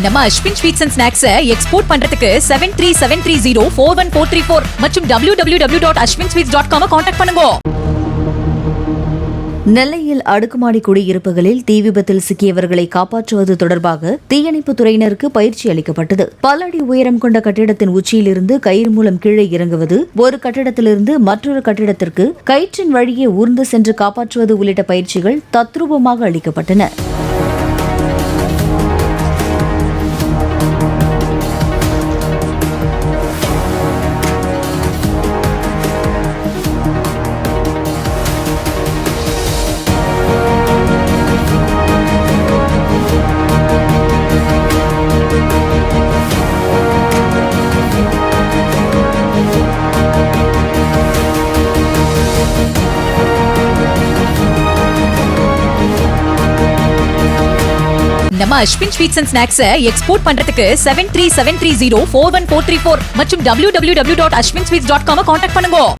நம்ம Ashwin sweets and snacks export பண்றதுக்கு 7373041434 மற்றும் www.ashwinsweets.com கான்டாக்ட் பண்ணுங்க. நெல்லையில் அடுக்குமாடி குடியிருப்புகளில் தீ விபத்தில் சிக்கியவர்களை காப்பாற்றுவது தொடர்பாக தீயணைப்புத் துறையினருக்கு பயிற்சி அளிக்கப்பட்டது. பல அடி உயரம் கொண்ட கட்டிடத்தின் உச்சியிலிருந்து கயிறு மூலம் கீழே இறங்குவது, ஒரு கட்டிடத்திலிருந்து மற்றொரு கட்டிடத்திற்கு கயிற்றின் வழியே ஊர்ந்து சென்று காப்பாற்றுவது உள்ளிட்ட பயிற்சிகள் தத்ரூபமாக அளிக்கப்பட்டன. நம்ம Ashwin sweets and snacks export பண்றதுக்கு 7373041434 மற்றும் www.ashwinsweets.com கான்டாக்ட் பண்ணுங்க.